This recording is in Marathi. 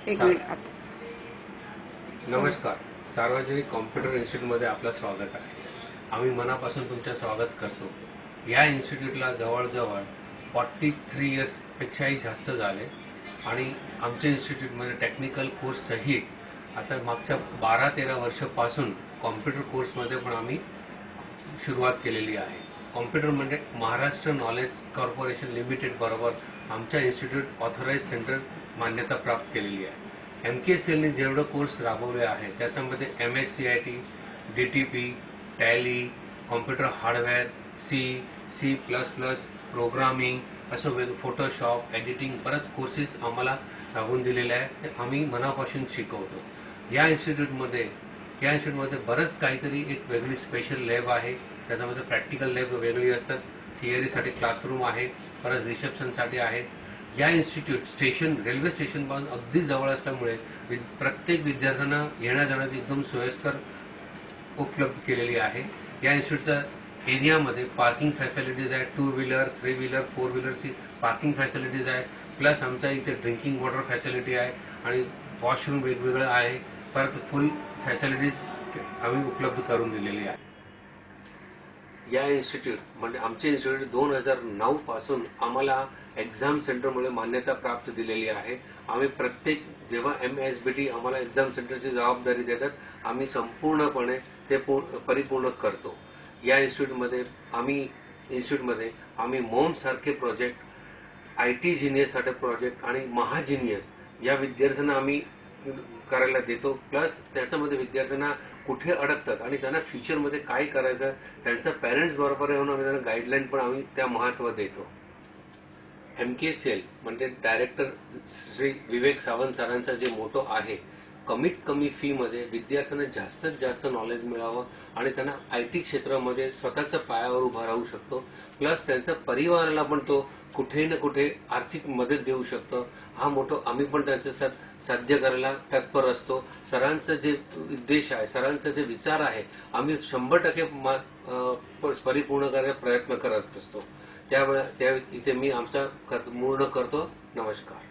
एक मिनिट आता. नमस्कार. सार्वजनिक कॉम्प्युटर इन्स्टिट्यूटमध्ये आपलं स्वागत आहे. आम्ही मनापासून तुमचं स्वागत करतो. या इन्स्टिट्यूटला जवळजवळ 43 इयर्स पेक्षाही जास्त झाले आणि आमच्या इन्स्टिट्यूटमध्ये टेक्निकल कोर्स सहित आता मागच्या 12-13 वर्षापासून कॉम्प्युटर कोर्समध्ये पण आम्ही सुरुवात केलेली आहे. कॉम्प्युटर म्हणजे महाराष्ट्र नॉलेज कॉर्पोरेशन लिमिटेड बरोबर आमच्या इन्स्टिट्यूट ऑथराइज सेंटर मान्यता प्राप्त केलेली आहे. MKCLने जेवढं कोर्स राबवले आहे त्याच्यामध्ये MSCIT, DTP, tally, computer hardware, C++, programming असं फोटोशॉप, एडिटिंग बरेच कोर्सेस आम्हाला राबवून दिलेले आहे. ते आम्ही मनापासून शिकवतो. या इन्स्टिट्यूटमध्ये बरंच काहीतरी एक वेगळी स्पेशल लॅब आहे. त्याच्यामध्ये प्रॅक्टिकल लॅब वेगळी असतात. थिअरीसाठी क्लासरूम आहे, परत रिसेप्शनसाठी आहे. या इन्स्टिट्यूट रेल्वे स्टेशनपासून अगदी जवळ असल्यामुळे प्रत्येक विद्यार्थ्यांना येण्या जाण्याची एकदम सोयीस्कर उपलब्ध केलेली आहे. या इन्स्टिट्यूटच्या एरियामध्ये पार्किंग फॅसिलिटीज आहे. 2 व्हीलर, 3 व्हीलर, 4 व्हीलरची पार्किंग फॅसिलिटीज आहे. प्लस आमच्या इथे ड्रिंकिंग वॉटर फॅसिलिटी आहे आणि वॉशरूम वेगवेगळं आहे. परत फुल फॅसिलिटीज आम्ही उपलब्ध करून दिलेली आहे. या इन्स्टिट्यूट म्हणजे आमचे इन्स्टिट्यूट 2009 पासून आम्हाला एक्झाम सेंटरमुळे मान्यता प्राप्त दिलेली आहे. आम्ही प्रत्येक जेव्हा MSBT आम्हाला एक्झाम सेंटरची जबाबदारी देतात आम्ही संपूर्णपणे ते परिपूर्ण करतो. या इन्स्टिट्यूटमध्ये आम्ही मोम सारखे प्रोजेक्ट, IT जिनियस साठी प्रोजेक्ट आणि महाजिनियस या विद्यार्थ्यांना आम्ही करायला देतो. प्लस त्याच्यामध्ये विद्यार्थ्यांना कुठे अडकतात आणि त्यांना फ्युचरमध्ये काय करायचं त्यांच्या पेरेंट्स बरोबर येऊन आम्ही त्यांना गाईडलाईन पण आम्ही त्या महत्त्व देतो. MKCL म्हणजे डायरेक्टर श्री विवेक सावंत सरांचा जे मोटो आहे, कमीत कमी फी मध्ये विद्यार्थ्यांना जास्तीत जास्त नॉलेज मिळावं आणि त्यांना IT क्षेत्रामध्ये स्वतःच्या पायावर उभा राहू शकतो. प्लस त्यांच्या परिवाराला पण तो कुठे ना कुठे आर्थिक मदत देऊ शकतो. हा मोठो आम्ही पण त्यांच्या साध्य करायला तत्पर असतो. सरांचं जे उद्देश आहे, सरांचा जे विचार आहे आम्ही 100% परिपूर्ण करायला प्रयत्न करत असतो. त्यामुळे इथे मी आमचा पूर्ण करतो. नमस्कार.